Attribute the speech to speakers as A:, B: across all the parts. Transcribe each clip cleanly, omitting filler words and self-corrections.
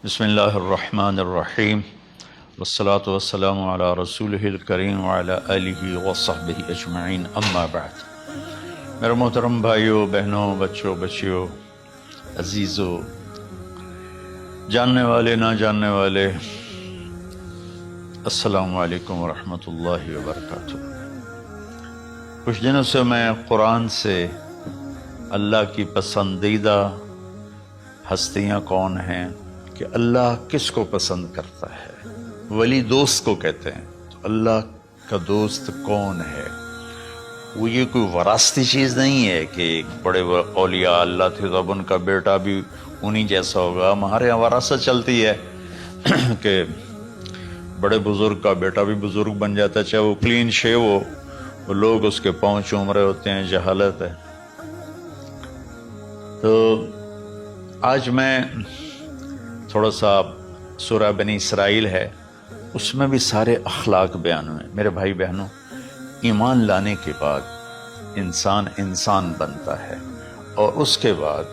A: بسم اللہ الرحمن الرحیم والصلاة والسلام علی رسولہ الکریم وعلی آلہ وصحبہ اجمعین، اما بعد۔ میرے محترم بھائیوں، بہنوں، بچوں، بچیوں، عزیزوں، جاننے والے، نہ جاننے والے، السلام علیکم ورحمۃ اللہ وبرکاتہ۔ کچھ دنوں سے میں قرآن سے اللہ کی پسندیدہ ہستیاں کون ہیں، کہ اللہ کس کو پسند کرتا ہے، ولی دوست کو کہتے ہیں، تو اللہ کا دوست کون ہے؟ وہ یہ کوئی وراثتی چیز نہیں ہے کہ ایک بڑے اولیاء اللہ تھے تو اب ان کا بیٹا بھی انہی جیسا ہوگا۔ ہمارے یہاں وراثت چلتی ہے کہ بڑے بزرگ کا بیٹا بھی بزرگ بن جاتا ہے، چاہے وہ کلین شیو ہو، وہ لوگ اس کے پاؤں چوم رہے ہوتے ہیں، جہالت ہے۔ تو آج میں تھوڑا سا سورہ بنی اسرائیل ہے، اس میں بھی سارے اخلاق بیان ہوئے۔ میرے بھائی بہنوں، ایمان لانے کے بعد انسان بنتا ہے، اور اس کے بعد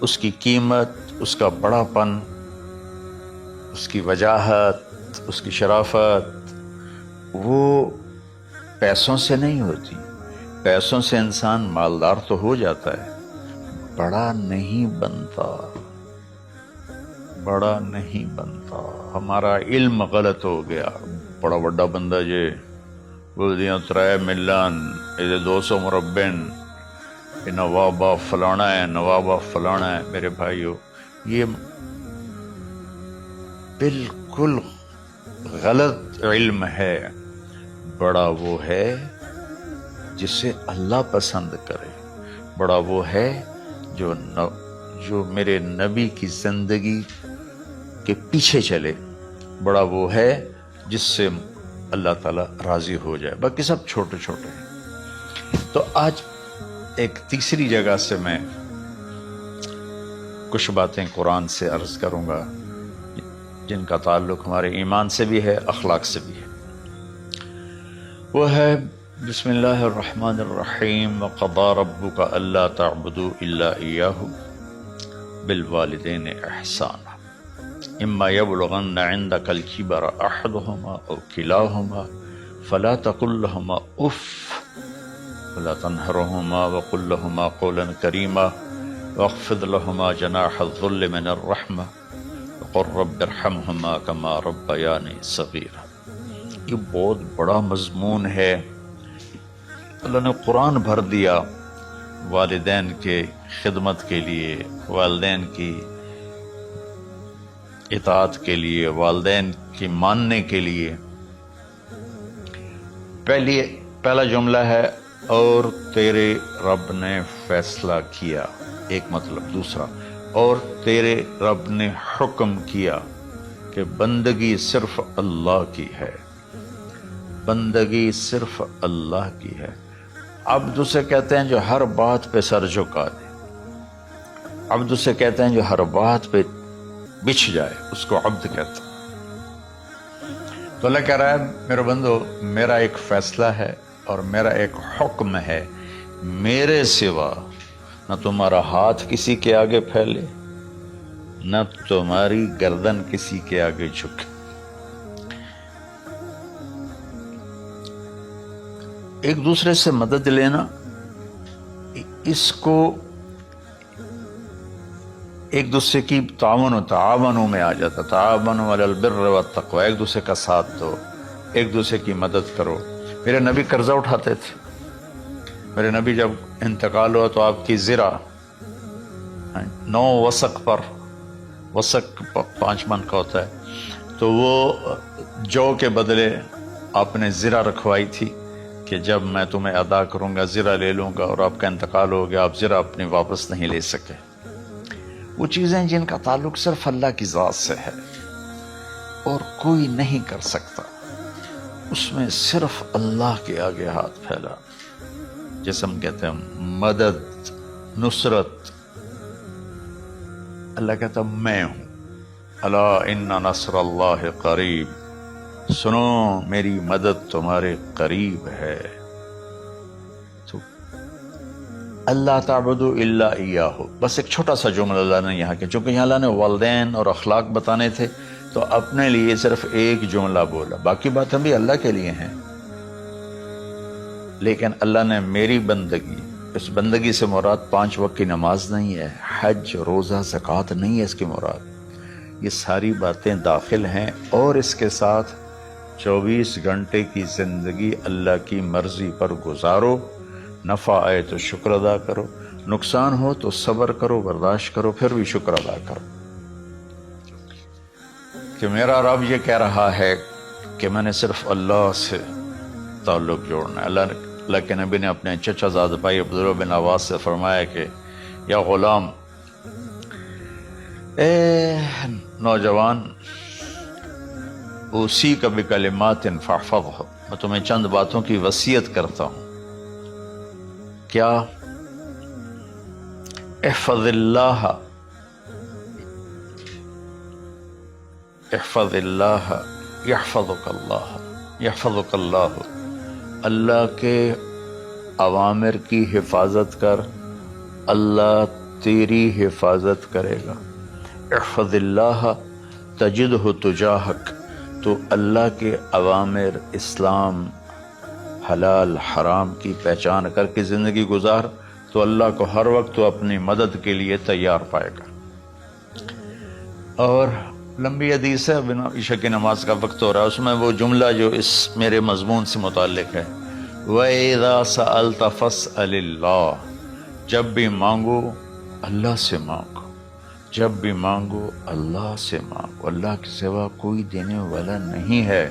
A: اس کی قیمت، اس کا بڑا پن، اس کی وجاہت، اس کی شرافت، وہ پیسوں سے نہیں ہوتی۔ پیسوں سے انسان مالدار تو ہو جاتا ہے، بڑا نہیں بنتا، بڑا نہیں بنتا۔ ہمارا علم غلط ہو گیا۔ بڑا بڑا بندہ جے بول دیا 3 ملن، یہ 200 مربع، یہ نوابہ فلانا ہے، نوابہ فلانا ہے۔ میرے بھائیو، یہ بالکل غلط علم ہے۔ بڑا وہ ہے جسے اللہ پسند کرے، بڑا وہ ہے جو میرے نبی کی زندگی کے پیچھے چلے، بڑا وہ ہے جس سے اللہ تعالیٰ راضی ہو جائے، باقی سب چھوٹے چھوٹے ہیں۔ تو آج ایک تیسری جگہ سے میں کچھ باتیں قرآن سے عرض کروں گا، جن کا تعلق ہمارے ایمان سے بھی ہے، اخلاق سے بھی ہے۔ وہ ہے بسم اللہ الرحمن الرحیم، وَقَضَىٰ رَبُّكَ أَلَّا تَعْبُدُوا إِلَّا إِيَّاهُ بِالْوَالِدَيْنِ إِحْسَانًا إِمَّا يَبْلُغَنَّ عِندَكَ الْكِبَرَ أَحَدُهُمَا أَوْ كِلَاهُمَا فَلَا تَقُل لَّهُمَا أُفٍّ وَلَا تَنْهَرْهُمَا وَقُل لَّهُمَا قَوْلًا كَرِيمًا وَاخْفِضْ لَهُمَا جَنَاحَ الذُّلِّ مِنَ الرَّحْمَةِ وَقُل رَّبِّ ارْحَمْهُمَا كَمَا رَبَّيَانِي صَغِيرًا۔ یہ بہت بڑا مضمون ہے۔ اللہ نے قرآن بھر دیا والدین کے خدمت کے لیے، والدین کی اطاعت کے لیے، والدین کی ماننے کے لیے۔ پہلا جملہ ہے اور تیرے رب نے فیصلہ کیا، ایک مطلب۔ دوسرا، اور تیرے رب نے حکم کیا کہ بندگی صرف اللہ کی ہے، بندگی صرف اللہ کی ہے۔ عبد اسے کہتے ہیں جو ہر بات پہ سر جھکا دے، عبد اسے کہتے ہیں جو ہر بات پہ بچھ جائے، اس کو عبد کہتا ہے۔ تو اللہ کہہ رہا ہے میرے بندو، میرا ایک فیصلہ ہے اور میرا ایک حکم ہے، میرے سوا نہ تمہارا ہاتھ کسی کے آگے پھیلے، نہ تمہاری گردن کسی کے آگے جھکے۔ ایک دوسرے سے مدد لینا، اس کو ایک دوسرے کی تعاونوں میں آ جاتا، تعاونوا علی البر والتقوی، ایک دوسرے کا ساتھ دو، ایک دوسرے کی مدد کرو۔ میرے نبی قرضہ اٹھاتے تھے۔ میرے نبی جب انتقال ہوا تو آپ کی زرہ 9 وسق پر، وسق 5 من کا ہوتا ہے، تو وہ جو کے بدلے آپ نے زرہ رکھوائی تھی کہ جب میں تمہیں ادا کروں گا زرہ لے لوں گا، اور آپ کا انتقال ہو گیا، آپ زرہ اپنی واپس نہیں لے سکے۔ وہ چیزیں جن کا تعلق صرف اللہ کی ذات سے ہے اور کوئی نہیں کر سکتا، اس میں صرف اللہ کے آگے ہاتھ پھیلا، جیسے ہم کہتے ہیں مدد، نصرت۔ اللہ کہتا میں ہوں، الا ان نصر اللہ قریب، سنو میری مدد تمہارے قریب ہے۔ تو اللہ تعبدوا الا ایاہ، بس ایک چھوٹا سا جملہ اللہ نے یہاں کے، چونکہ یہاں اللہ نے والدین اور اخلاق بتانے تھے تو اپنے لیے صرف ایک جملہ بولا، باقی باتیں بھی اللہ کے لیے ہیں، لیکن اللہ نے میری بندگی، اس بندگی سے مراد 5 وقت کی نماز نہیں ہے، حج، روزہ، زکوٰۃ نہیں ہے اس کی مراد، یہ ساری باتیں داخل ہیں، اور اس کے ساتھ 24 گھنٹے کی زندگی اللہ کی مرضی پر گزارو، نفع آئے تو شکر ادا کرو، نقصان ہو تو صبر کرو، برداشت کرو، پھر بھی شکر ادا کرو، کہ میرا رب یہ کہہ رہا ہے کہ میں نے صرف اللہ سے تعلق جوڑنا ہے۔ اللہ کے نبی نے اپنے چچا زاد بھائی عبداللہ بن عباس سے فرمایا کہ یا غلام، اے نوجوان، اوصیک بکلمات فاحفظہ، میں تمہیں چند باتوں کی وصیت کرتا ہوں، کیا؟ احفظ اللہ، احفظ اللہ یحفظک اللہ، یحفظک اللہ، اللہ کے اوامر کی حفاظت کر، اللہ تیری حفاظت کرے گا۔ احفظ اللہ تجدہ تجاہک، تو اللہ کے اوامر، اسلام، حلال حرام کی پہچان کر کے زندگی گزار تو اللہ کو ہر وقت تو اپنی مدد کے لیے تیار پائے گا۔ اور لمبی حدیث ہے، بنا عشاء کی نماز کا وقت ہو رہا ہے، اس میں وہ جملہ جو اس میرے مضمون سے متعلق ہے، وَإِذَا سَأَلْتَ فَاسْأَلِ اللَّهِ، جب بھی مانگو اللہ سے مانگو، جب بھی مانگو اللہ سے مانگو، اللہ کے سوا کوئی دینے والا نہیں ہے،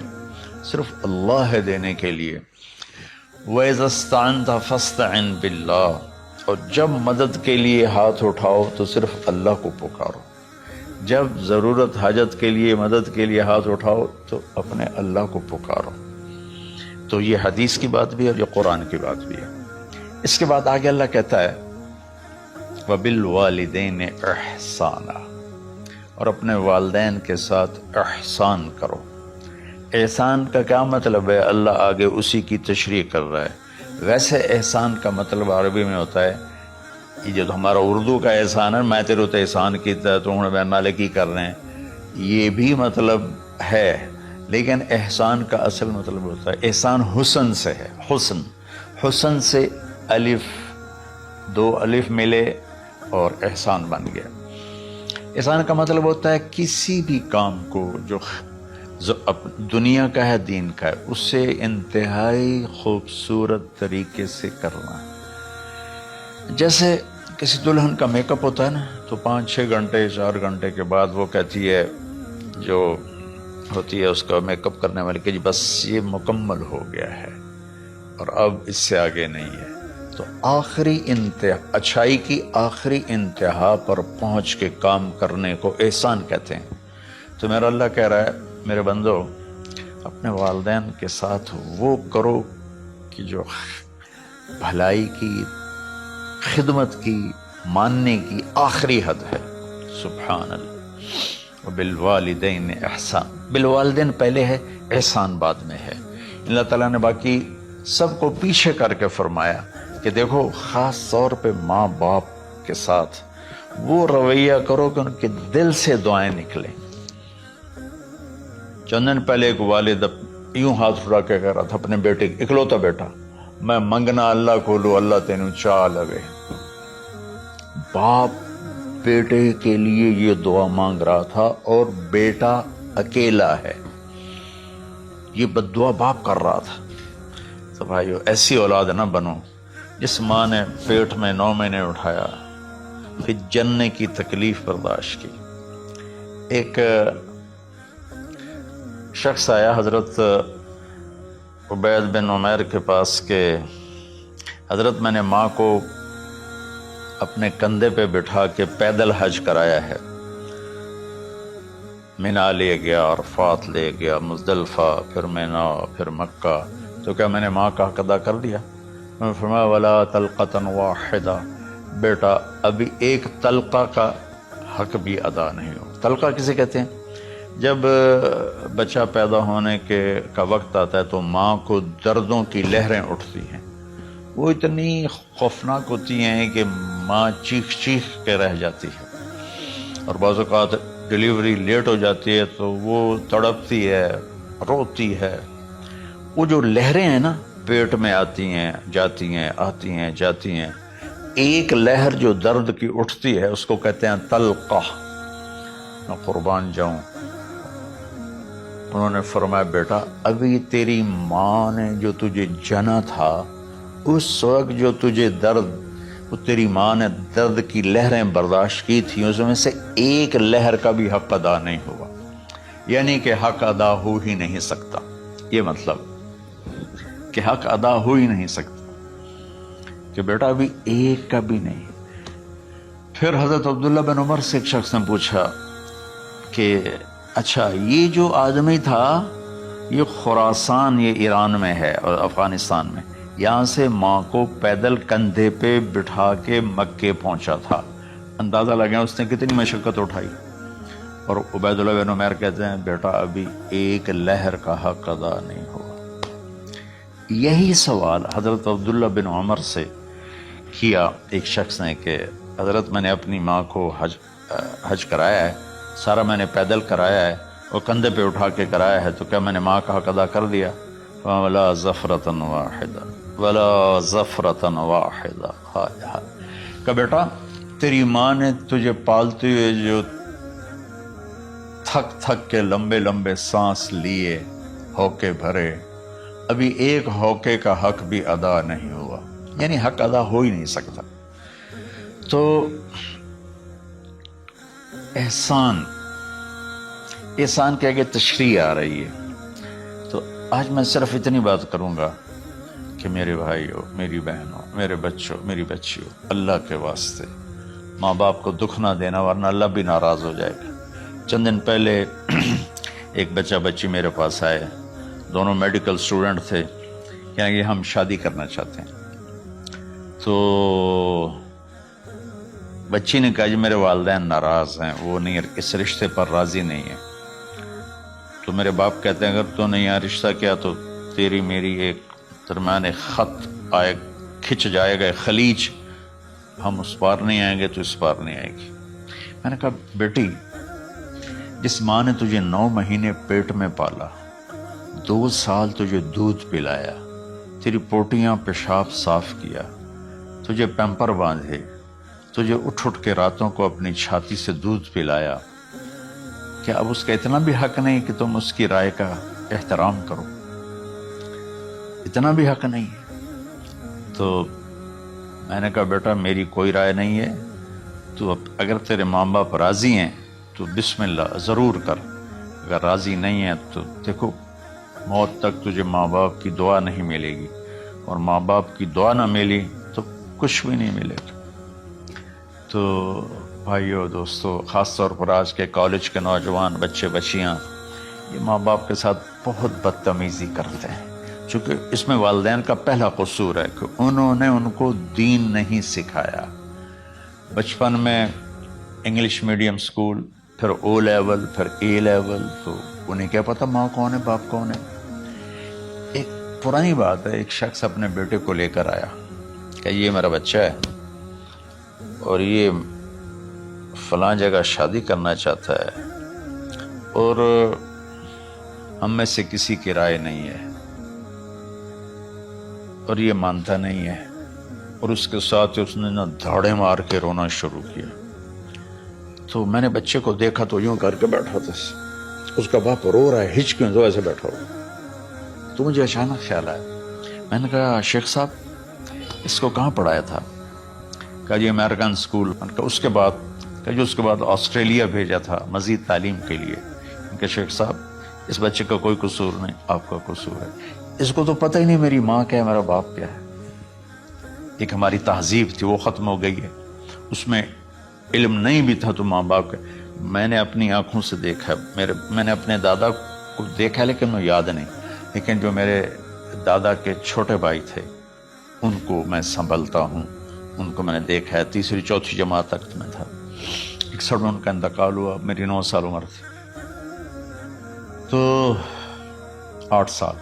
A: صرف اللہ ہے دینے کے لیے۔ وَإِذَا اسْتَعَنْتَ فَاسْتَعِنْ بِاللَّهِ، اور جب مدد کے لیے ہاتھ اٹھاؤ تو صرف اللہ کو پکارو، جب ضرورت حاجت کے لیے، مدد کے لیے ہاتھ اٹھاؤ تو اپنے اللہ کو پکارو۔ تو یہ حدیث کی بات بھی ہے اور یہ قرآن کی بات بھی ہے۔ اس کے بعد آگے اللہ کہتا ہے وَبِالْوَالِدَيْنِ إِحْسَانًا، اور اپنے والدین کے ساتھ احسان کرو۔ احسان کا کیا مطلب ہے؟ اللہ آگے اسی کی تشریح کر رہا ہے۔ ویسے احسان کا مطلب عربی میں ہوتا ہے، یہ جو ہمارا اردو کا احسان ہے، میں تیرے تے احسان کیتا تو ہوں میں نالے کی کر رہے ہیں، یہ بھی مطلب ہے، لیکن احسان کا اصل مطلب ہوتا ہے، احسان حسن سے ہے، حسن، حسن سے الف، 2 الف ملے اور احسان بن گیا۔ احسان کا مطلب ہوتا ہے کسی بھی کام کو جو دنیا کا ہے، دین کا ہے، اس سے انتہائی خوبصورت طریقے سے کرنا ہے۔ جیسے کسی دلہن کا میک اپ ہوتا ہے نا، تو 5-6 گھنٹے 4 گھنٹے کے بعد وہ کہتی ہے، جو ہوتی ہے اس کا میک اپ کرنے والی، کہ جی بس یہ مکمل ہو گیا ہے اور اب اس سے آگے نہیں ہے۔ تو آخری انتہا، اچھائی کی آخری انتہا پر پہنچ کے کام کرنے کو احسان کہتے ہیں۔ تو میرا اللہ کہہ رہا ہے میرے بندو، اپنے والدین کے ساتھ وہ کرو کہ جو بھلائی کی، خدمت کی، ماننے کی آخری حد ہے۔ سبحان اللہ۔ وبالوالدین احسان، بالوالدین پہلے ہے، احسان بعد میں ہے۔ اللہ تعالیٰ نے باقی سب کو پیچھے کر کے فرمایا کہ دیکھو خاص طور پہ ماں باپ کے ساتھ وہ رویہ کرو کہ ان کے دل سے دعائیں نکلیں۔ چند دن پہلے ایک والد یوں ہاتھ اٹھا کے کہہ رہا تھا اپنے بیٹے، اکلوتا بیٹا، میں منگنا اللہ کو لو، اللہ تینوں چاہ لگے۔ باپ بیٹے کے لیے یہ دعا مانگ رہا تھا اور بیٹا اکیلا ہے، یہ بد دعا باپ کر رہا تھا۔ تو بھائیو، ایسی اولاد نہ بنو جس ماں نے پیٹ میں 9 مہینے اٹھایا، پھر جننے کی تکلیف برداشت کی۔ ایک شخص آیا حضرت عبید بن عمیر کے پاس کہ حضرت میں نے ماں کو اپنے کندھے پہ بٹھا کے پیدل حج کرایا ہے، مینا لے گیا، عرفات لے گیا، مزدلفہ، پھر مینا، پھر مکہ، تو کیا میں نے ماں کا حق ادا کر دیا؟ میں نے فرمایا ولا تلقۃ واحدہ، بیٹا ابھی ایک تلقہ کا حق بھی ادا نہیں ہو۔ تلقہ کسے کہتے ہیں؟ جب بچہ پیدا ہونے کا وقت آتا ہے تو ماں کو دردوں کی لہریں اٹھتی ہیں، وہ اتنی خوفناک ہوتی ہیں کہ ماں چیخ چیخ کے رہ جاتی ہے، اور بعض اوقات ڈلیوری لیٹ ہو جاتی ہے تو وہ تڑپتی ہے، روتی ہے۔ وہ جو لہریں ہیں نا پیٹ میں آتی ہیں جاتی ہیں، آتی ہیں جاتی ہیں، ایک لہر جو درد کی اٹھتی ہے اس کو کہتے ہیں طلقہ۔ میں قربان جاؤں، انہوں نے فرمایا بیٹا ابھی تیری ماں نے جو تجھے جنا تھا اس وقت جو تجھے درد، وہ تیری ماں نے درد کی لہریں برداشت کی تھی، اس میں سے ایک لہر کا بھی حق ادا نہیں ہوا، یعنی کہ حق ادا ہو ہی نہیں سکتا۔ یہ مطلب کہ حق ادا ہو ہی نہیں سکتا کہ بیٹا ابھی ایک کا بھی نہیں۔ پھر حضرت عبداللہ بن عمر سے ایک شخص نے پوچھا کہ اچھا یہ جو آدمی تھا یہ خراسان، یہ ایران میں ہے اور افغانستان میں، یہاں سے ماں کو پیدل کندھے پہ بٹھا کے مکے پہنچا تھا، اندازہ لگا اس نے کتنی مشقت اٹھائی۔ اور عبید اللہ بن عمیر کہتے ہیں بیٹا ابھی ایک لہر کا حق ادا نہیں ہوا۔ یہی سوال حضرت عبداللہ بن عمر سے کیا ایک شخص نے کہ حضرت میں نے اپنی ماں کو حج کرایا ہے، سارا میں نے پیدل کرایا ہے اور کندھے پہ اٹھا کے کرایا ہے، تو کیا میں نے ماں کا حق ادا کر دیا؟ وَلَا زَفْرَةً وَاحِدًا وَلَا زَفْرَةً وَاحِدًا۔ ہائے ہائے، کہ بیٹا تیری ماں نے تجھے پالتے ہوئے جو تھک تھک کے لمبے لمبے سانس لیے، ہوکے بھرے، ابھی ایک ہوکے کا حق بھی ادا نہیں ہوا، یعنی حق ادا ہو ہی نہیں سکتا۔ تو احسان کے آگے تشریح آ رہی ہے۔ تو آج میں صرف اتنی بات کروں گا کہ میرے بھائیوں، میری بہنوں، میرے بچوں، میری بچیوں، اللہ کے واسطے ماں باپ کو دکھ نہ دینا ورنہ اللہ بھی ناراض ہو جائے گا۔ چند دن پہلے ایک بچہ بچی میرے پاس آئے، دونوں میڈیکل سٹوڈنٹ تھے، کہنے کہ ہم شادی کرنا چاہتے ہیں۔ تو بچی نے کہا جی میرے والدین ناراض ہیں، وہ نہیں، اس رشتے پر راضی نہیں ہیں۔ تو میرے باپ کہتے ہیں اگر تو نہیں یہاں رشتہ کیا تو تیری میری ایک درمیان ایک خط آئے، کھچ جائے گا خلیج، ہم اس پار نہیں آئیں گے تو اس پار نہیں آئے گی۔ میں نے کہا بیٹی جس ماں نے تجھے 9 مہینے پیٹ میں پالا، 2 سال تجھے دودھ پلایا، تیری پوٹیاں پیشاب صاف کیا، تجھے پیمپر باندھے، تجھے اٹھ اٹھ کے راتوں کو اپنی چھاتی سے دودھ پلایا، کیا اب اس کا اتنا بھی حق نہیں کہ تم اس کی رائے کا احترام کرو؟ اتنا بھی حق نہیں ہے؟ تو میں نے کہا بیٹا میری کوئی رائے نہیں ہے، تو اگر تیرے ماں باپ راضی ہیں تو بسم اللہ ضرور کر، اگر راضی نہیں ہے تو دیکھو موت تک تجھے ماں باپ کی دعا نہیں ملے گی، اور ماں باپ کی دعا نہ ملی تو کچھ بھی نہیں ملے گا۔ تو بھائیو دوستو، خاص طور پر آج کے کالج کے نوجوان بچے بچیاں یہ ماں باپ کے ساتھ بہت بدتمیزی کرتے ہیں، چونکہ اس میں والدین کا پہلا قصور ہے کہ انہوں نے ان کو دین نہیں سکھایا۔ بچپن میں انگلش میڈیم سکول، پھر او لیول، پھر اے لیول، تو انہیں کیا پتہ ماں کون ہے باپ کون ہے۔ ایک پرانی بات ہے، ایک شخص اپنے بیٹے کو لے کر آیا کہ یہ میرا بچہ ہے اور یہ فلاں جگہ شادی کرنا چاہتا ہے اور ہم میں سے کسی کی رائے نہیں ہے اور یہ مانتا نہیں ہے، اور اس کے ساتھ اس نے نا دھاڑے مار کے رونا شروع کیا۔ تو میں نے بچے کو دیکھا تو یوں کر کے بیٹھا تھا، اس کا باپ رو رہا ہے، ہچ کیوں تو ایسے بیٹھا ہوا۔ تو مجھے اچانک خیال آیا، میں نے کہا شیخ صاحب اس کو کہاں پڑھایا تھا؟ کہا جی امریکن اسکول۔ میں نے کہا اس کے بعد؟ کہ جو اس کے بعد آسٹریلیا بھیجا تھا مزید تعلیم کے لیے۔ کہ شیخ صاحب اس بچے کا کوئی قصور نہیں، آپ کا قصور ہے، اس کو تو پتہ ہی نہیں میری ماں کیا ہے میرا باپ کیا ہے۔ ایک ہماری تہذیب تھی وہ ختم ہو گئی ہے، اس میں علم نہیں بھی تھا تو ماں باپ کا۔ میں نے اپنی آنکھوں سے دیکھا، میں نے اپنے دادا کو دیکھا لیکن میں یاد نہیں، لیکن جو میرے دادا کے چھوٹے بھائی تھے ان کو میں سنبھلتا ہوں، ان کو میں نے دیکھا ہے، 3ری 4تھی جماعت تک میں تھا۔ 61 میں ان کا انتقال ہوا، میری 9 سال عمر تھی، تو 8 سال۔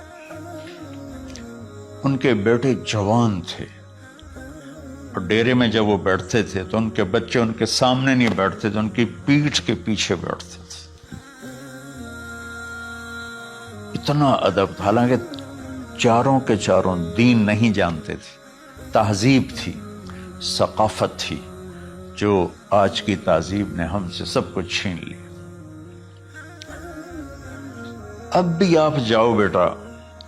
A: ان کے بیٹے جوان تھے، اور ڈیرے میں جب وہ بیٹھتے تھے تو ان کے بچے ان کے سامنے نہیں بیٹھتے تھے، ان کی پیٹھ کے پیچھے بیٹھتے تھے. اتنا ادب تھا، حالانکہ چاروں کے چاروں دین نہیں جانتے تھے. تہذیب تھی، ثقافت تھی، جو آج کی تہذیب نے ہم سے سب کچھ چھین لی. اب بھی آپ جاؤ بیٹا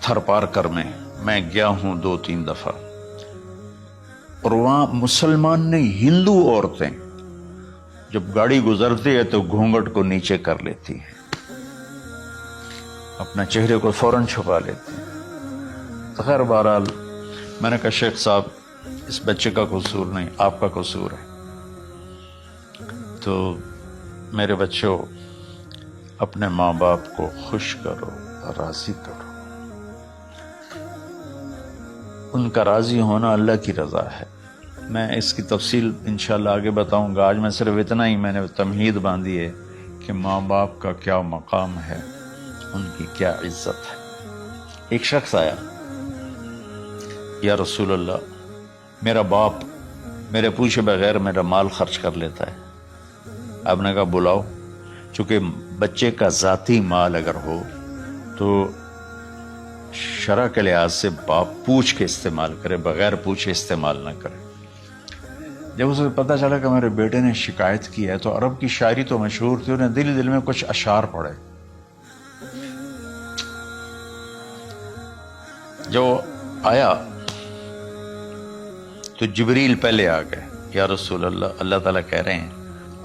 A: تھر پارکر میں گیا ہوں 2-3 دفعہ، اور وہاں مسلمان نہیں ہندو عورتیں جب گاڑی گزرتی ہے تو گھونگھٹ کو نیچے کر لیتی ہیں، اپنا چہرے کو فوراً چھپا لیتی ہیں. تو خیر بہرحال میں نے کہا شیخ صاحب اس بچے کا قصور نہیں، آپ کا قصور ہے. تو میرے بچوں، اپنے ماں باپ کو خوش کرو، راضی کرو. ان کا راضی ہونا اللہ کی رضا ہے. میں اس کی تفصیل انشاءاللہ آگے بتاؤں گا. آج میں صرف اتنا ہی میں نے تمہید باندھی ہے کہ ماں باپ کا کیا مقام ہے، ان کی کیا عزت ہے. ایک شخص آیا، یا رسول اللہ میرا باپ میرے پوچھے بغیر میرا مال خرچ کر لیتا ہے. آپ نے کہا بلاؤ. چونکہ بچے کا ذاتی مال اگر ہو تو شرع کے لحاظ سے باپ پوچھ کے استعمال کرے، بغیر پوچھے استعمال نہ کرے. جب اسے پتہ چلا کہ میرے بیٹے نے شکایت کی ہے تو عرب کی شاعری تو مشہور تھی، انہیں دل دل میں کچھ اشعار پڑھے. جو آیا تو جبریل پہلے آ گئے. یا رسول اللہ، اللہ تعالیٰ کہہ رہے ہیں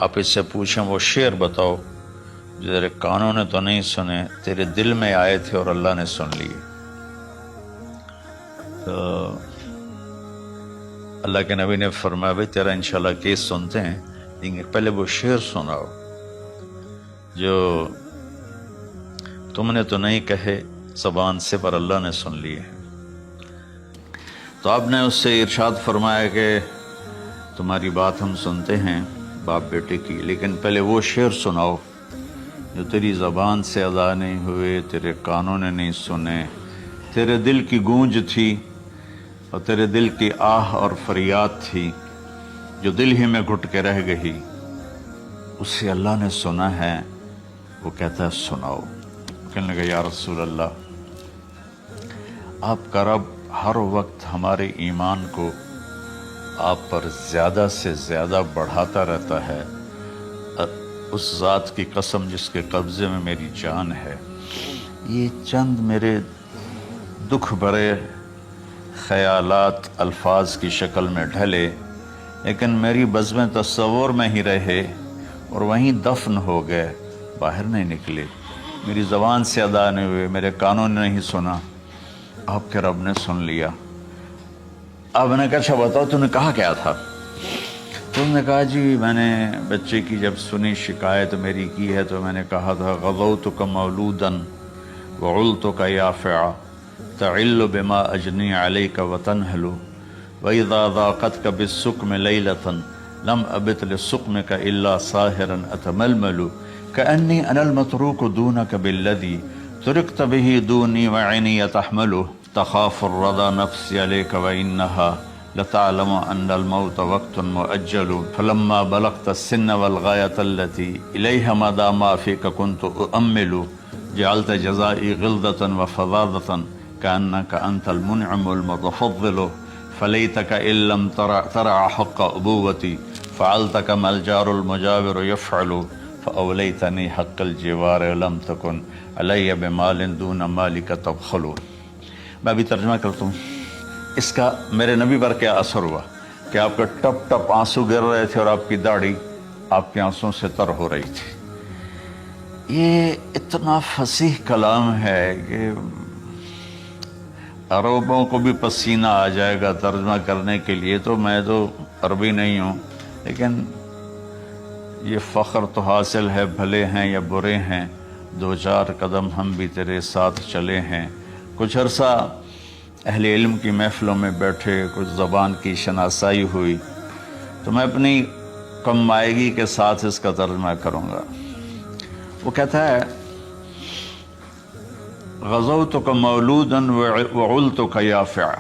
A: آپ اس سے پوچھیں وہ شعر بتاؤ جو تیرے کانوں نے تو نہیں سنے، تیرے دل میں آئے تھے اور اللہ نے سن لیے. تو اللہ کے نبی نے فرمایا بھائی تیرا انشاءاللہ کیس سنتے ہیں، لیکن پہلے وہ شعر سناؤ جو تم نے تو نہیں کہے زبان سے پر اللہ نے سن لیے. تو آپ نے اس سے ارشاد فرمایا کہ تمہاری بات ہم سنتے ہیں باپ بیٹے کی، لیکن پہلے وہ شعر سناؤ جو تیری زبان سے ادا نہیں ہوئے، تیرے کانوں نے نہیں سنے، تیرے دل کی گونج تھی اور تیرے دل کی آہ اور فریاد تھی جو دل ہی میں گھٹ کے رہ گئی، اسے اللہ نے سنا ہے. وہ کہتا ہے سناؤ. کہنے لگا یا رسول اللہ آپ کا رب ہر وقت ہمارے ایمان کو آپ پر زیادہ سے زیادہ بڑھاتا رہتا ہے، اس ذات کی قسم جس کے قبضے میں میری جان ہے. یہ چند میرے دکھ بھرے خیالات الفاظ کی شکل میں ڈھلے، لیکن میری بزم تصور میں ہی رہے اور وہیں دفن ہو گئے، باہر نہیں نکلے. میری زبان سے ادا نہیں ہوئے، میرے کانوں نے نہیں سنا، آپ کے رب نے سن لیا. اب میں نے کہا اچھا بتاؤ تم نے کہا کیا تھا؟ تم نے کہا جی میں نے بچے کی جب سنی شکایت میری کی ہے تو میں نے کہا تھا غضوتک مولودا وعلتک یافعا تعل بما اجنی علیک وتنہل واذا ضاقتک بالسقم لیلۃ لم ابت لسقمک الا ساہرا اتململ کأنی انا المتروک دونک بالذی ترکت به دونی وعینی تحمل تخاف الرضا نفسی علیک وإنها لتعلم أن الموت وقت مؤجل فلما بلغت السن والغاية التي إليها مدى ما فيك كنت أؤمل جعلت جزائي غلظة وفظاظة كأنك أنت المنعم المتفضل فليتك إن لم ترع حق أبوتي فعلت كما الجار المجاور يفعل فأوليتني حق الجوار ولم تكن علي بمال دون مالك تبخل. میں بھی ترجمہ کرتا ہوں. اس کا میرے نبی پر کیا اثر ہوا کہ آپ کے ٹپ ٹپ آنسو گر رہے تھے اور آپ کی داڑھی آپ کے آنسوں سے تر ہو رہی تھی. یہ اتنا فصیح کلام ہے کہ عربوں کو بھی پسینہ آ جائے گا ترجمہ کرنے کے لیے. تو میں تو عربی نہیں ہوں، لیکن یہ فخر تو حاصل ہے، بھلے ہیں یا برے ہیں 2-4 قدم ہم بھی تیرے ساتھ چلے ہیں. کچھ عرصہ اہل علم کی محفلوں میں بیٹھے، کچھ زبان کی شناسائی ہوئی، تو میں اپنی کم مائگی کے ساتھ اس کا ترجمہ کروں گا. وہ کہتا ہے غزوتک مولودا وعلتک یافعا.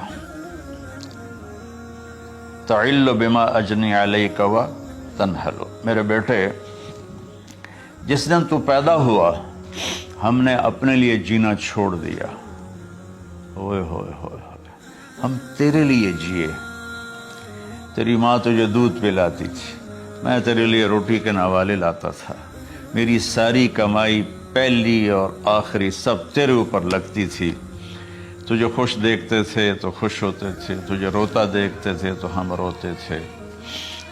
A: تعل بما اجنی علیک و تنحل، میرے بیٹے جس دن تو پیدا ہوا ہم نے اپنے لیے جینا چھوڑ دیا، ہوئے ہوئے ہوئے ہوئے، ہم تیرے لیے جیے۔ تیری ماں تجھے دودھ پلاتی تھی، میں تیرے لیے روٹی کے نوالے لاتا تھا، میری ساری کمائی پہلی اور آخری سب تیرے اوپر لگتی تھی۔ تجھے خوش دیکھتے تھے تو خوش ہوتے تھے، تجھے روتا دیکھتے تھے تو ہم روتے تھے۔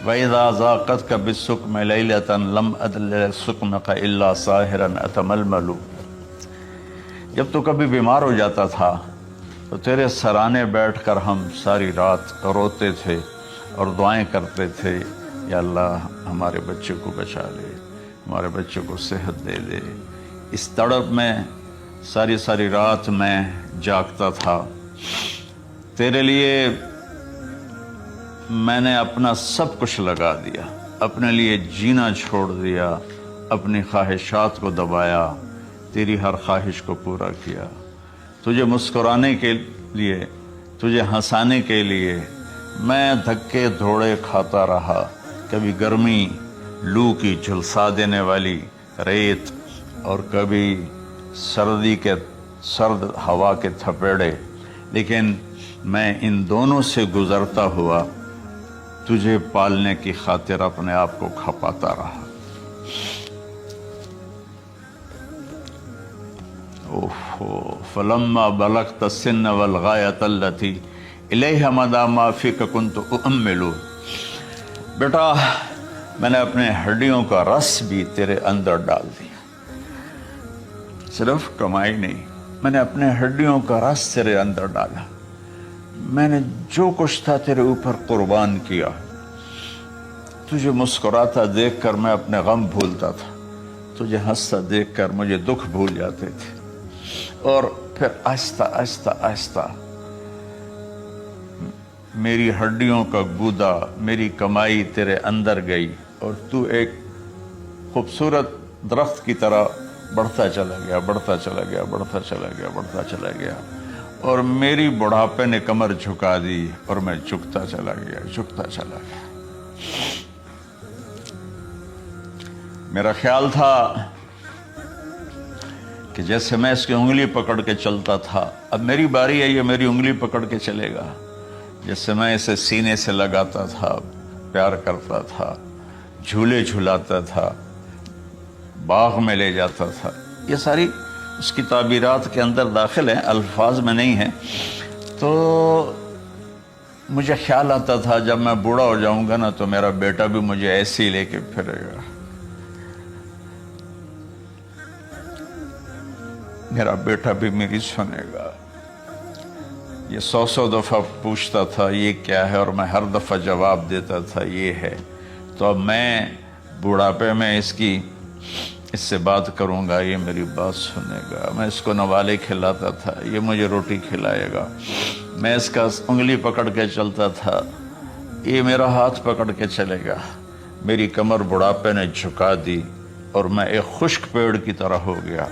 A: وَإِذَا ذَاقَتْكَ بِالسُّقْمِ لَيْلَةً لَمْ أَدْلِ سُقْمَكَ إِلَّا سَاهِرًا أَتَمَلْمَلُ، جب تو کبھی بیمار ہو جاتا تھا تو تیرے سرانے بیٹھ کر ہم ساری رات روتے تھے اور دعائیں کرتے تھے، یا اللہ ہمارے بچے کو بچا لے، ہمارے بچے کو صحت دے دے۔ اس تڑپ میں ساری ساری رات میں جاگتا تھا، تیرے لیے میں نے اپنا سب کچھ لگا دیا، اپنے لیے جینا چھوڑ دیا، اپنی خواہشات کو دبایا، تیری ہر خواہش کو پورا کیا، تجھے مسکرانے کے لیے، تجھے ہنسانے کے لیے میں دھکے دھوڑے کھاتا رہا، کبھی گرمی لو کی جھلسا دینے والی ریت اور کبھی سردی کے سرد ہوا کے تھپیڑے، لیکن میں ان دونوں سے گزرتا ہوا تجھے پالنے کی خاطر اپنے آپ کو کھپاتا رہا۔ فلما بلغت السن والغایۃ التی الیہ مدی ما فیک کنت اؤمل، بیٹا میں نے اپنے ہڈیوں کا رس بھی تیرے اندر ڈال دیا، صرف کمائی نہیں، میں نے اپنے ہڈیوں کا رس تیرے اندر ڈالا، میں نے جو کچھ تھا تیرے اوپر قربان کیا۔ تجھے مسکراتا دیکھ کر میں اپنے غم بھولتا تھا، تجھے ہنستا دیکھ کر مجھے دکھ بھول جاتے تھے، اور پھر آہستہ آہستہ آہستہ میری ہڈیوں کا گودا، میری کمائی تیرے اندر گئی، اور تو ایک خوبصورت درخت کی طرح بڑھتا چلا گیا، بڑھتا چلا گیا، بڑھتا چلا گیا، بڑھتا چلا گیا، اور میری بڑھاپے نے کمر جھکا دی اور میں جھکتا چلا گیا، جھکتا چلا گیا۔ میرا خیال تھا کہ جیسے میں اس کی انگلی پکڑ کے چلتا تھا، اب میری باری ہے، یہ میری انگلی پکڑ کے چلے گا، جیسے میں اسے سینے سے لگاتا تھا، پیار کرتا تھا، جھولے جھلاتا تھا، باغ میں لے جاتا تھا، یہ ساری اس کی تعبیرات کے اندر داخل ہیں، الفاظ میں نہیں ہیں۔ تو مجھے خیال آتا تھا جب میں بوڑھا ہو جاؤں گا نا تو میرا بیٹا بھی مجھے ایسے ہی لے کے پھرے گا، میرا بیٹا بھی میری سنے گا۔ یہ 100 دفعہ پوچھتا تھا یہ کیا ہے، اور میں ہر دفعہ جواب دیتا تھا یہ ہے۔ تو اب میں بوڑھاپے میں اس سے بات کروں گا، یہ میری بات سنے گا، میں اس کو نوالے کھلاتا تھا، یہ مجھے روٹی کھلائے گا، میں اس کا انگلی پکڑ کے چلتا تھا، یہ میرا ہاتھ پکڑ کے چلے گا۔ میری کمر بڑھاپے نے جھکا دی اور میں ایک خشک پیڑ کی طرح ہو گیا،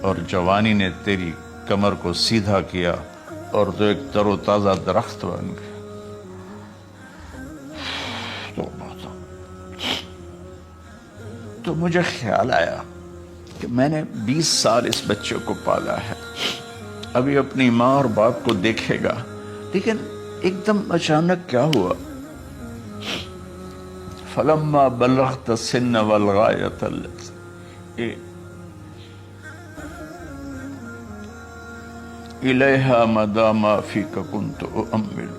A: اور جوانی نے تیری کمر کو سیدھا کیا اور تو ایک تر و تازہ درخت بن گیا۔ تو مجھے خیال آیا کہ میں نے 20 سال اس بچے کو پالا ہے، ابھی اپنی ماں اور باپ کو دیکھے گا، لیکن ایک دم اچانک کیا ہوا؟ فلما بلغت السن والغایۃ التی الیہا مدی ما فیک کنت اؤمل،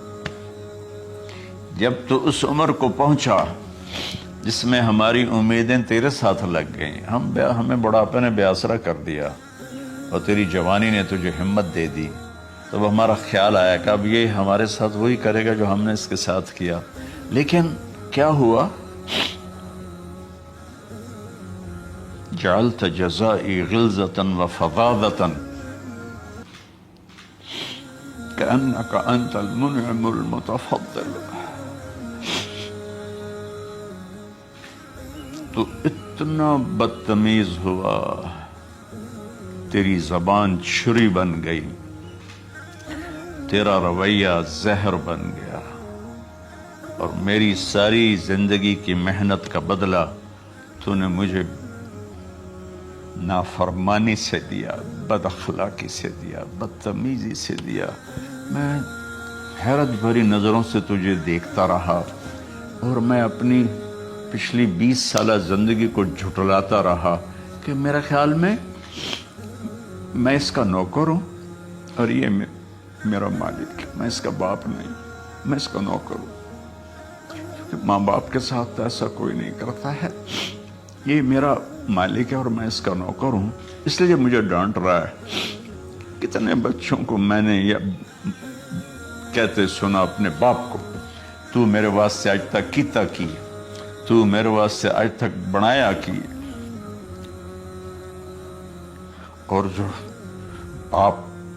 A: جب تو اس عمر کو پہنچا جس میں ہماری امیدیں تیرے ساتھ لگ گئیں، ہمیں بڑھاپے نے بے آسرا کر دیا اور تیری جوانی نے تجھے ہمت دے دی، تب ہمارا خیال آیا کہ اب یہ ہمارے ساتھ وہی کرے گا جو ہم نے اس کے ساتھ کیا۔ لیکن کیا ہوا؟ جعلت جزائی غلظۃ وفظاظۃ کأنک انت المنعم المتفضل، تو اتنا بدتمیز ہوا، تیری زبان چھری بن گئی، تیرا رویہ زہر بن گیا، اور میری ساری زندگی کی محنت کا بدلہ تو نے مجھے نافرمانی سے دیا، بد اخلاقی سے دیا، بدتمیزی سے دیا۔ میں حیرت بھری نظروں سے تجھے دیکھتا رہا اور میں اپنی پچھلی 20 سالہ زندگی کو جھٹلاتا رہا کہ میرے خیال میں اس کا نوکر ہوں اور یہ میرا مالک ہے، میں اس کا باپ نہیں، میں اس کا نوکر ہوں۔ کیونکہ ماں باپ کے ساتھ ایسا کوئی نہیں کرتا ہے، یہ میرا مالک ہے اور میں اس کا نوکر ہوں، اس لیے مجھے ڈانٹ رہا ہے۔ کتنے بچوں کو میں نے یہ کہتے سنا اپنے باپ کو، تو میرے واسطے آج تک کیتا کی، تو میرے واسطے آج تک بنایا کی۔ اور جو آپ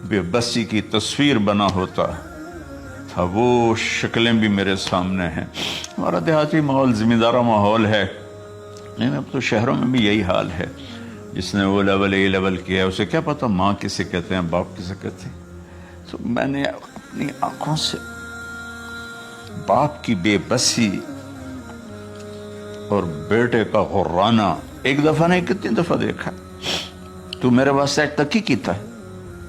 A: بے بسی کی تصویر بنا ہوتا تھا وہ شکلیں بھی میرے سامنے ہیں۔ ہمارا دیہاتی ماحول زمین دارہ ماحول ہے، لیکن اب تو شہروں میں بھی یہی حال ہے۔ جس نے وہ لیول اے لیول کیا ہے اسے کیا پتا ماں کسے کہتے ہیں، باپ کسے کہتے ہیں۔ تو میں نے اپنی آنکھوں سے باپ کی بے بسی اور بیٹے کا غرانہ ایک دفعہ نہیں کتنی دفعہ دیکھا۔ تو میرے واسطے آج تک ہی کیتا ہے،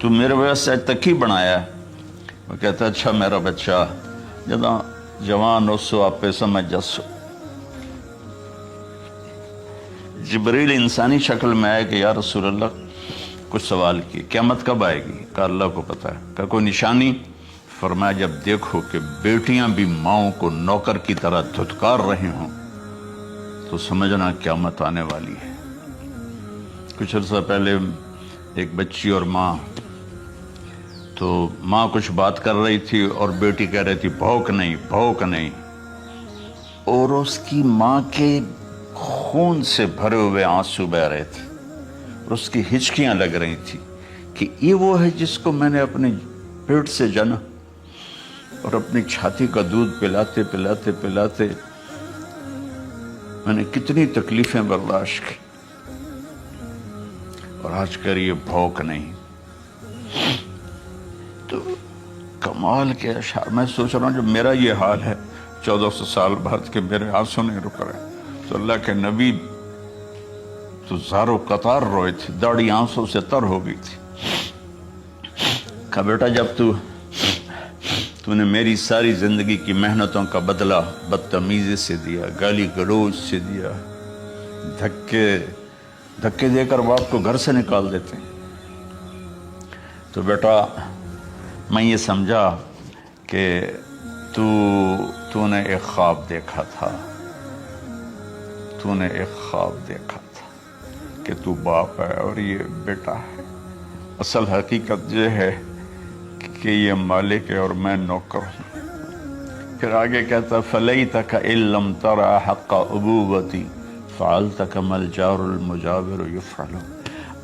A: تو میرے واسطے آج تک ہی بنایا ہے۔ وہ کہتا ہے اچھا میرا بچہ جداں جوان ہو سو آپ پہ سمجھ جسو۔ جبریل انسانی شکل میں آئے کہ یا رسول اللہ کچھ سوال کیے، قیامت کب آئے گی؟ کہ اللہ کو پتا ہے۔ کہ کوئی نشانی؟ فرمایا جب دیکھو کہ بیٹیاں بھی ماؤں کو نوکر کی طرح دھتکار رہے ہوں تو سمجھنا قیامت آنے والی ہے۔ کچھ عرصہ پہلے ایک بچی اور ماں، تو ماں کچھ بات کر رہی تھی اور بیٹی کہہ رہی تھی بھوک نہیں بھوک نہیں، اور اس کی ماں کے خون سے بھرے ہوئے آنسو بہ رہے تھے اور اس کی ہچکیاں لگ رہی تھی کہ یہ وہ ہے جس کو میں نے اپنے پیٹ سے جنا اور اپنی چھاتی کا دودھ پلاتے پلاتے پلاتے میں نے کتنی تکلیفیں برداشت کی، اور آج کر یہ بھوک نہیں۔ تو کمال کے اشعار میں سوچ رہا ہوں جب میرا یہ حال ہے 1400 سال بعد کہ میرے آنسو نہیں رک رہے، تو اللہ کے نبی تو زارو قطار روئے تھے، داڑھی آنسوں سے تر ہو گئی تھی۔ کہا بیٹا جب تو نے میری ساری زندگی کی محنتوں کا بدلہ بدتمیزی سے دیا، گالی گلوچ سے دیا، دھکے دے کر باپ کو گھر سے نکال دیتے، تو بیٹا میں یہ سمجھا کہ تو نے ایک خواب دیکھا تھا، تو نے ایک خواب دیکھا تھا کہ تو باپ ہے اور یہ بیٹا ہے۔ اصل حقیقت یہ ہے کہ یہ مالک ہے اور میں نوکر ہوں۔ پھر آگے کہتا فَلَيْتَكَ إِن لَمْ تَرَ حَقَّ أُبُوَّتِي فَعَلْتَ كَمَا الْجَارُ الْمُجَاوِرُ يُفْعَلُ۔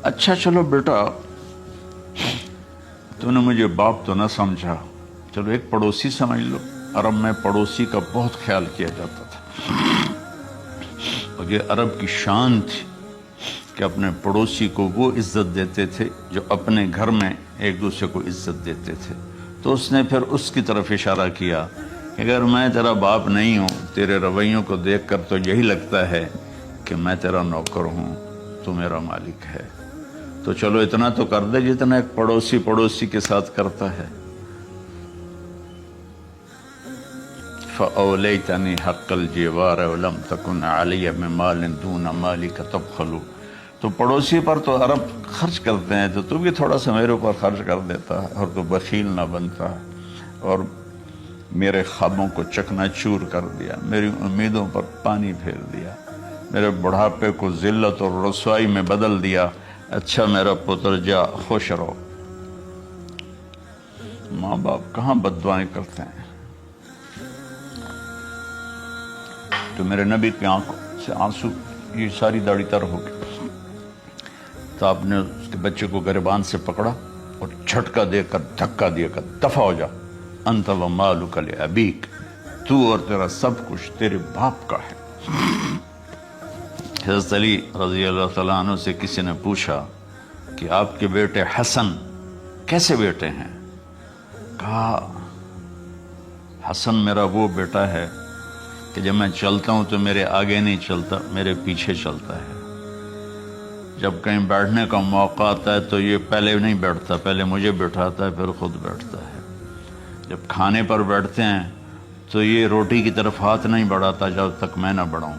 A: اچھا چلو بیٹا تو نے مجھے باپ تو نہ سمجھا، چلو ایک پڑوسی سمجھ لو۔ عرب میں پڑوسی کا بہت خیال کیا جاتا تھا، اور یہ عرب کی شان تھی کہ اپنے پڑوسی کو وہ عزت دیتے تھے جو اپنے گھر میں ایک دوسرے کو عزت دیتے تھے۔ تو اس نے پھر اس کی طرف اشارہ کیا کہ اگر میں تیرا باپ نہیں ہوں، تیرے رویوں کو دیکھ کر تو یہی لگتا ہے کہ میں تیرا نوکر ہوں، تو میرا مالک ہے، تو چلو اتنا تو کر دے جتنا ایک پڑوسی کے ساتھ کرتا ہے۔ فَأَوْلَيْتَنِي حَقَّ الْجِوَارِ وَلَمْ تَكُنْ عَلِيَّ مِنْ دُونَ مَالِكَ تَبْخَلُ۔ تو پڑوسی پر تو عرب خرچ کرتے ہیں، تو بھی تھوڑا سا میرے اوپر خرچ کر دیتا ہے اور تو بخیل نہ بنتا، اور میرے خوابوں کو چکنا چور کر دیا، میری امیدوں پر پانی پھیر دیا، میرے بڑھاپے کو ذلت اور رسوائی میں بدل دیا۔ اچھا میرا پتر جا خوش رہو۔ ماں باپ کہاں بد دعائیں کرتے ہیں۔ تو میرے نبی کی آنکھوں سے آنسو، یہ ساری داڑھی تر ہو گئی، تو آپ نے اس کے بچے کو گریبان سے پکڑا اور جھٹکا دے کر دھکا دے کر دفع ہو جا، انت ومالک لابیک، تو اور تیرا سب کچھ تیرے باپ کا ہے۔ حضرت علی رضی اللہ تعالیٰ عنہ سے کسی نے پوچھا کہ آپ کے بیٹے حسن کیسے بیٹے ہیں؟ کہا حسن میرا وہ بیٹا ہے کہ جب میں چلتا ہوں تو میرے آگے نہیں چلتا، میرے پیچھے چلتا ہے۔ جب کہیں بیٹھنے کا موقع آتا ہے تو یہ پہلے نہیں بیٹھتا، پہلے مجھے بٹھاتا ہے، پھر خود بیٹھتا ہے۔ جب کھانے پر بیٹھتے ہیں تو یہ روٹی کی طرف ہاتھ نہیں بڑھاتا جب تک میں نہ بڑھاؤں،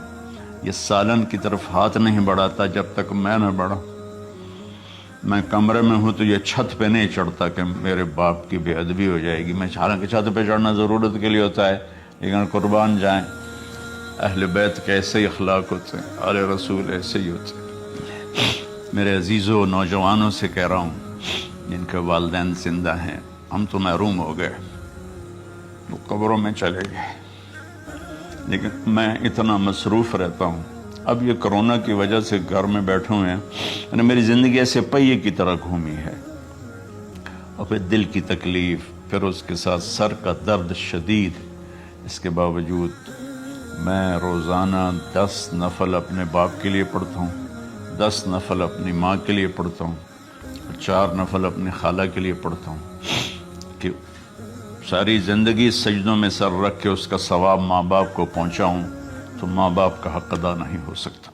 A: یہ سالن کی طرف ہاتھ نہیں بڑھاتا جب تک میں نہ بڑھاؤں۔ میں کمرے میں ہوں تو یہ چھت پہ نہیں چڑھتا کہ میرے باپ کی بے ادبی ہو جائے گی۔ میں حالانکہ چھت پہ چڑھنا ضرورت کے لیے ہوتا ہے، لیکن قربان جائیں اہل بیت کے ایسے ہی اخلاق ہوتے ہیں، آل رسول ایسے ہی ہوتے ہیں۔ میرے عزیزوں، نوجوانوں سے کہہ رہا ہوں جن کے والدین زندہ ہیں، ہم تو محروم ہو گئے، وہ قبروں میں چلے گئے، لیکن میں اتنا مصروف رہتا ہوں۔ اب یہ کرونا کی وجہ سے گھر میں بیٹھے ہوئے ہیں، یعنی میری زندگی ایسے پہیے کی طرح گھومی ہے، اور پھر دل کی تکلیف، پھر اس کے ساتھ سر کا درد شدید۔ اس کے باوجود میں روزانہ 10 نفل اپنے باپ کے لیے پڑھتا ہوں، 10 نفل اپنی ماں کے لیے پڑھتا ہوں، 4 نفل اپنی خالہ کے لیے پڑھتا ہوں، کہ ساری زندگی سجدوں میں سر رکھ کے اس کا ثواب ماں باپ کو پہنچاؤں، تو ماں باپ کا حق ادا نہیں ہو سکتا۔